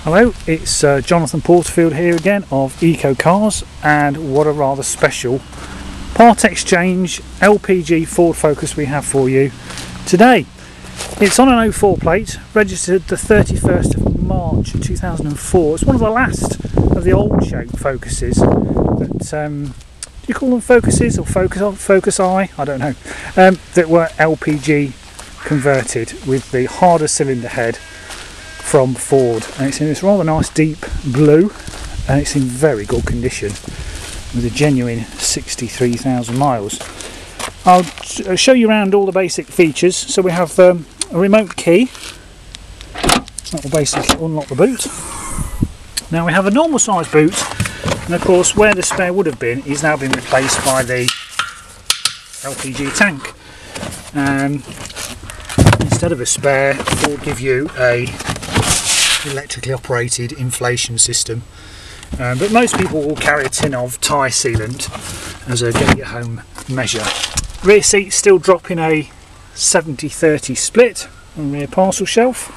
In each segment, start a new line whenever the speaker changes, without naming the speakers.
Hello, it's Jonathan Porterfield here again of Eco Cars, and what a rather special part exchange LPG Ford Focus we have for you today. It's on an 04 plate, registered the 31st of March 2004. It's one of the last of the old shape Focuses that, do you call them Focuses or Focus I don't know, that were LPG converted with the harder cylinder head from Ford, and it's in this rather nice deep blue, and it's in very good condition with a genuine 63,000 miles. I'll show you around all the basic features. So we have a remote key that will basically unlock the boot. Now we have a normal size boot, and of course where the spare would have been is now been replaced by the LPG tank. Instead of a spare, Ford give you a electrically operated inflation system, but most people will carry a tin of tyre sealant as a get your home measure. Rear seat still dropping a 70-30 split on rear parcel shelf.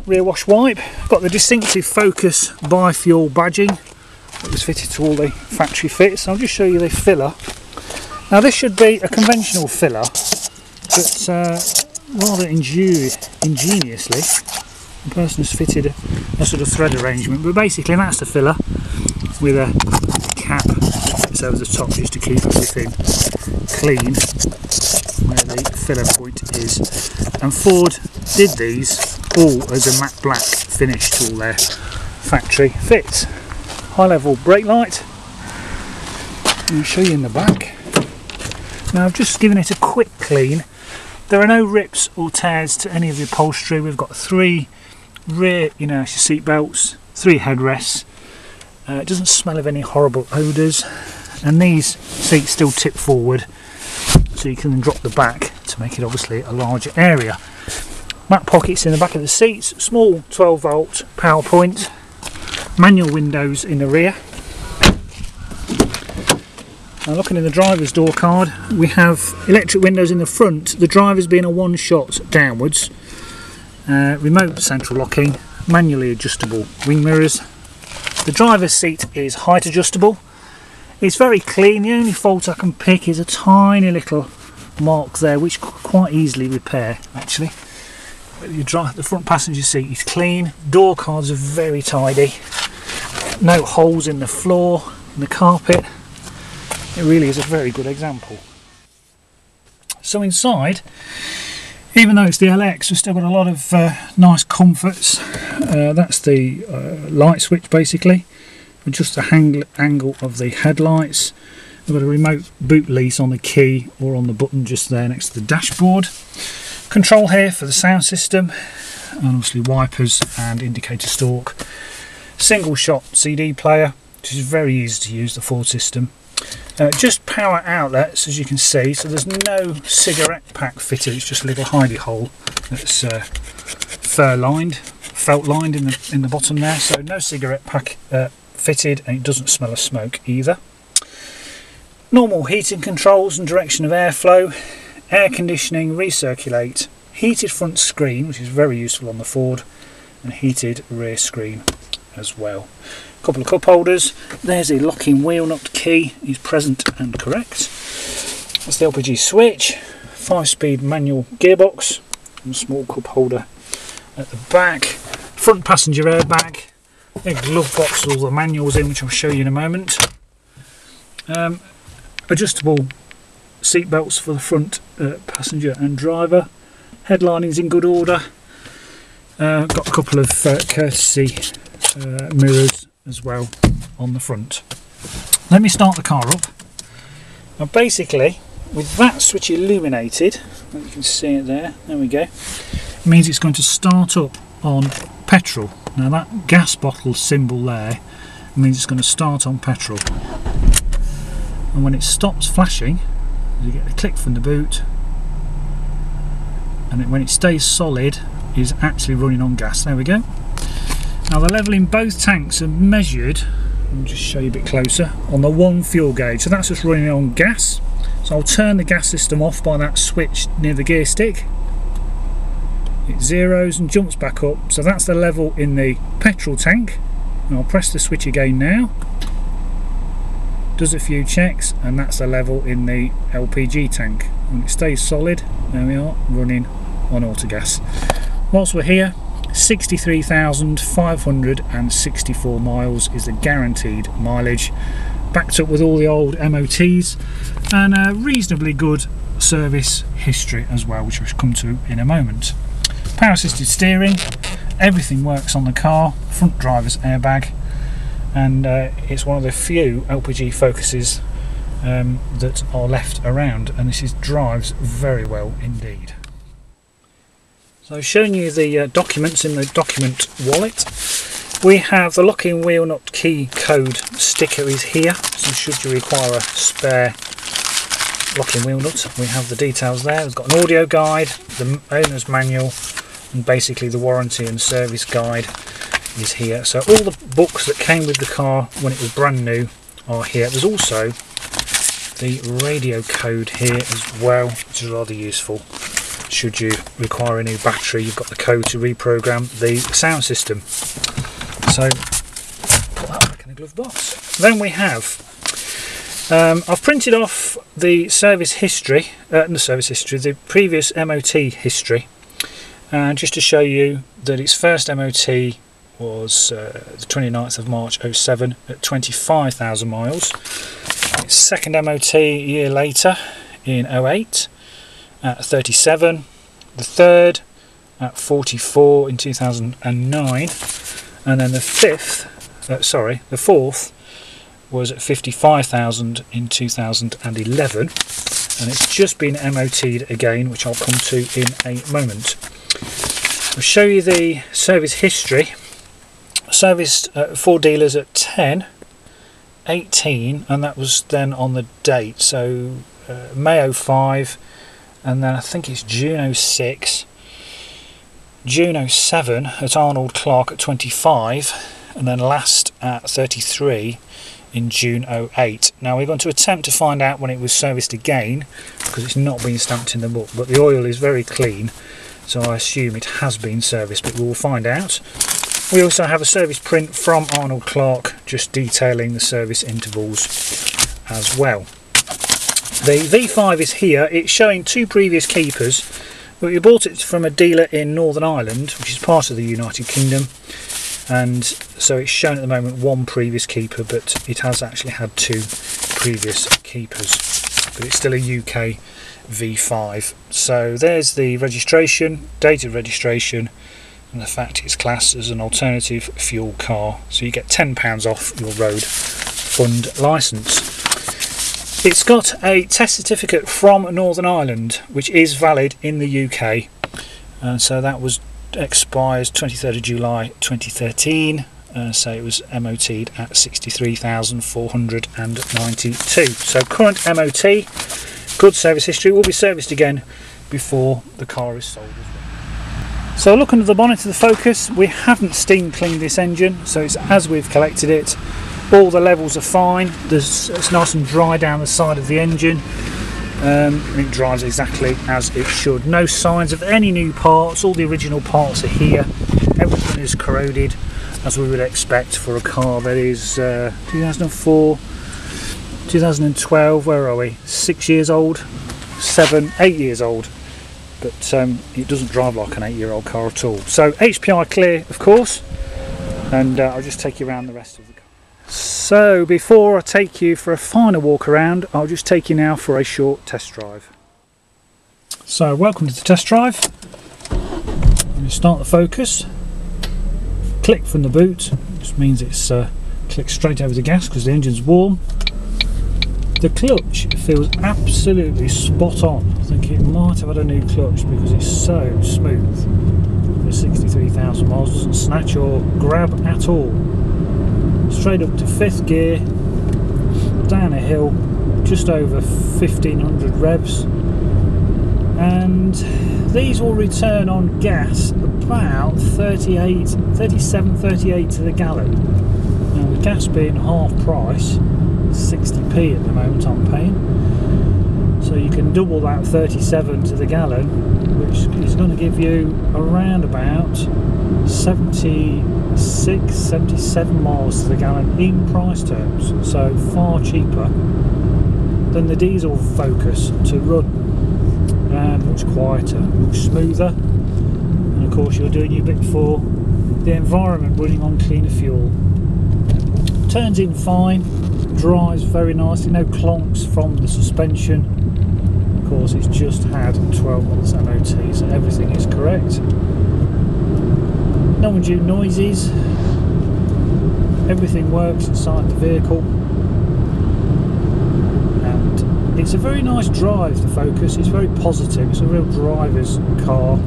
Rear wash wipe, got the distinctive Focus Bifuel badging that was fitted to all the factory fits. I'll just show you the filler. Now this should be a conventional filler, but rather ingeniously the person has fitted a sort of thread arrangement, but basically that's the filler with a cap that's over the top just to keep everything clean where the filler point is. And Ford did these all as a matte black finish to all their factory fits. High level brake light, I'll show you in the back. Now I've just given it a quick clean. There are no rips or tears to any of the upholstery. We've got 3 rear inertia seat belts, 3 headrests. It doesn't smell of any horrible odours, and these seats still tip forward so you can then drop the back to make it obviously a larger area. Mat pockets in the back of the seats, small 12 volt power point, manual windows in the rear. Now looking in the driver's door card, we have electric windows in the front, the driver's being a one shot downwards, remote central locking, manually adjustable wing mirrors. The driver's seat is height adjustable. It's very clean. The only fault I can pick is a tiny little mark there, which could quite easily repair actually. The front passenger seat is clean. Door cards are very tidy. No holes in the floor, in the carpet. It really is a very good example. So inside, even though it's the LX, we've still got a lot of nice comforts. That's the light switch basically. Adjust the angle of the headlights. We've got a remote boot lease on the key or on the button just there next to the dashboard. Control here for the sound system, and obviously wipers and indicator stalk. Single shot CD player, which is very easy to use, the Ford system. Just power outlets, as you can see, so there's no cigarette pack fitted, it's just a little hidey hole that's felt lined in the bottom there, so no cigarette pack fitted, and it doesn't smell of smoke either. Normal heating controls and direction of airflow, air conditioning, recirculate, heated front screen, which is very useful on the Ford, and heated rear screen as well. Couple of cup holders. There's a locking wheel nut key, is present and correct. That's the LPG switch, 5-speed manual gearbox, and a small cup holder at the back. Front passenger airbag, a glove box with all the manuals in, which I'll show you in a moment. Adjustable seat belts for the front passenger and driver. Headlining's in good order. Got a couple of courtesy mirrors as well on the front. Let me start the car up. Now basically, with that switch illuminated, you can see it there, there we go, it means it's going to start up on petrol. Now that gas bottle symbol there means it's going to start on petrol, and when it stops flashing you get a click from the boot, and when it stays solid is actually running on gas. There we go. Now the level in both tanks are measured, I'll just show you a bit closer, on the one fuel gauge, so that's just running on gas. So I'll turn the gas system off by that switch near the gear stick, it zeroes and jumps back up. So that's the level in the petrol tank. And I'll press the switch again now. Does a few checks, and that's the level in the LPG tank. And it stays solid. There we are, running on autogas. Whilst we're here, 63,564 miles is the guaranteed mileage, backed up with all the old MOTs and a reasonably good service history as well, which I'll come to in a moment. Power assisted steering, everything works on the car, front driver's airbag, and it's one of the few LPG Focuses that are left around, and this drives very well indeed. So showing you the documents in the document wallet, we have the locking wheel nut key code sticker is here, so should you require a spare locking wheel nut, we have the details there. We've got an audio guide, the owner's manual, and basically the warranty and service guide is here. So all the books that came with the car when it was brand new are here. There's also the radio code here as well, which is rather useful. Should you require a new battery, you've got the code to reprogram the sound system. So put that back in the glove box. Then we have, I've printed off the service history, the previous MOT history, just to show you that its first MOT was the 29th of March 07 at 25,000 miles. Its second MOT a year later in 08 at 37, the third at 44 in 2009, and then the fourth was at 55,000 in 2011, and it's just been MOT'd again, which I'll come to in a moment. I'll show you the service history. Serviced at 4 dealers at 10, 18, and that was then on the date, so May 05, and then I think it's June 06, June 07 at Arnold Clark at 25, and then last at 33 in June 08. Now we're going to attempt to find out when it was serviced again, because it's not been stamped in the book, but the oil is very clean, so I assume it has been serviced, but we will find out. We also have a service print from Arnold Clark just detailing the service intervals as well. The V5 is here. It's showing 2 previous keepers, but we bought it from a dealer in Northern Ireland, which is part of the United Kingdom, and so it's shown at the moment 1 previous keeper, but it has actually had 2 previous keepers, but it's still a UK V5. So there's the registration, date of registration, and the fact it's classed as an alternative fuel car, so you get £10 off your road fund licence. It's got a test certificate from Northern Ireland, which is valid in the UK, and so that expires 23rd of July 2013, so it was MOT'd at 63,492. So current MOT, good service history, will be serviced again before the car is sold as well. So look under the bonnet of the Focus, we haven't steam cleaned this engine, so it's as we've collected it. All the levels are fine, it's nice and dry down the side of the engine, and it drives exactly as it should. No signs of any new parts, all the original parts are here, everything is corroded as we would expect for a car that is 2004, 2012, where are we, 6 years old, 7, 8 years old. But it doesn't drive like an 8-year-old car at all. So HPI clear, of course, and I'll just take you around the rest of the car. So before I take you for a final walk around, I'll just take you now for a short test drive. So welcome to the test drive. I'm going to start the Focus, click from the boot, which means it's clicked straight over the gas because the engine's warm. The clutch feels absolutely spot on. I think it might have had a new clutch because it's so smooth. For 63,000 miles, doesn't snatch or grab at all. Straight up to 5th gear, down a hill, just over 1500 revs, and these will return on gas about 37, 38 to the gallon. Now the gas being half price, 60p at the moment I'm paying, So you can double that 37 to the gallon, which is going to give you around about 76, 77 miles to the gallon in price terms. So far cheaper than the diesel Focus to run, and much quieter, much smoother. And of course you're doing your bit for the environment, running on cleaner fuel. Turns in fine, drives very nicely, no clonks from the suspension. Of course it's just had 12 months MOT, so everything is correct. No undue noises, everything works inside the vehicle, and it's a very nice drive, the Focus. It's very positive, it's a real driver's car,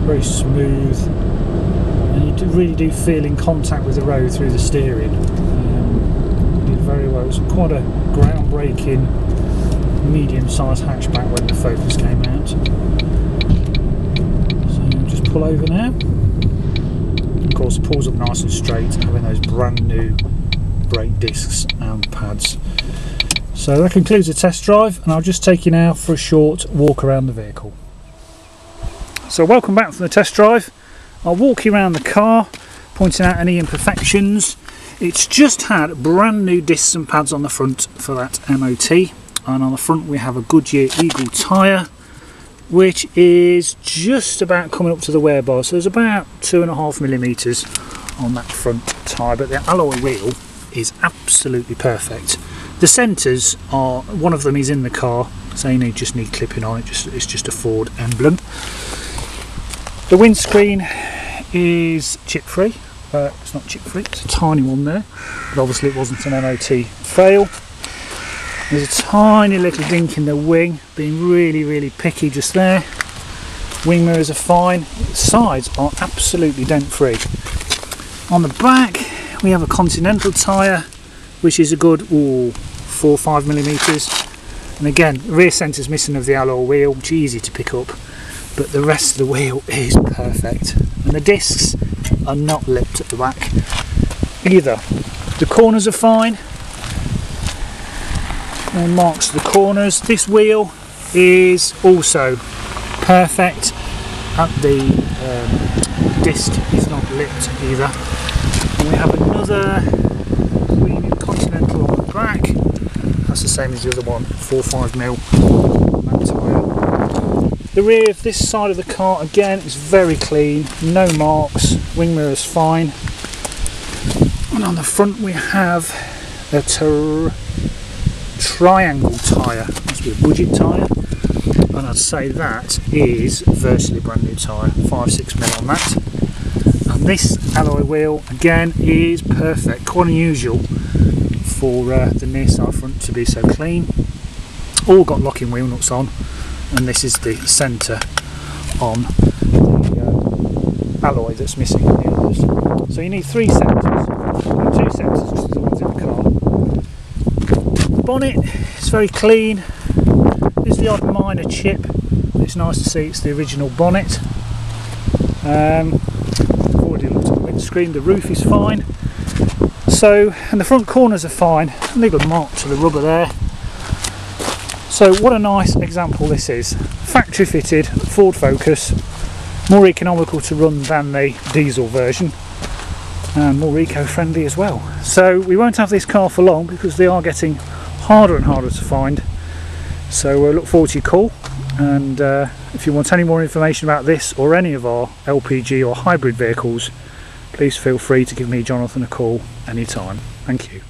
very smooth, and you really do feel in contact with the road through the steering. You did very well. It's quite a groundbreaking medium-sized hatchback when the Focus came out. So just pull over now. Of course it pulls up nice and straight, having those brand new brake discs and pads. So that concludes the test drive, and I'll just take you now for a short walk around the vehicle. So welcome back from the test drive. I'll walk you around the car, pointing out any imperfections. It's just had brand new discs and pads on the front for that MOT. And on the front we have a Goodyear Eagle tyre, which is just about coming up to the wear bar, so there's about 2.5mm on that front tyre, but the alloy wheel is absolutely perfect. The centres are, one of them is in the car, so you just need clipping on it, it's just a Ford emblem. The windscreen is chip free, it's not chip free, it's a tiny one there, but obviously it wasn't an MOT fail. There's a tiny little dink in the wing, being really picky just there. Wing mirrors are fine. The sides are absolutely dent free. On the back we have a Continental tyre, which is a good 4 or 5mm. And again, the rear centre's missing of the alloy wheel, which is easy to pick up, but the rest of the wheel is perfect. And the discs are not lipped at the back either. The corners are fine. No marks to the corners. This wheel is also perfect, and the disc is not lipped either. And we have another premium Continental on the back. That's the same as the other one, 4 or 5mm on that tyre. The rear of this side of the car again is very clean, no marks, wing mirrors fine. And on the front we have a triangle tyre, must be a budget tyre, and I'd say that is virtually a brand new tyre, 5-6mm on that. And this alloy wheel again is perfect, quite unusual for the near side front to be so clean. All got locking wheel nuts on, and this is the centre on the alloy that's missing on the others. So you need 3 centres, 2 centres just as the ones in the car. Bonnet is very clean. There's the odd minor chip, but it's nice to see it's the original bonnet. I've already looked at the windscreen, the roof is fine. So, and the front corners are fine, a little mark to the rubber there. So what a nice example this is. Factory fitted Ford Focus, more economical to run than the diesel version, and more eco-friendly as well. So we won't have this car for long because they are getting harder and harder to find. So we'll look forward to your call, and if you want any more information about this or any of our LPG or hybrid vehicles, please feel free to give me, Jonathan, a call anytime. Thank you.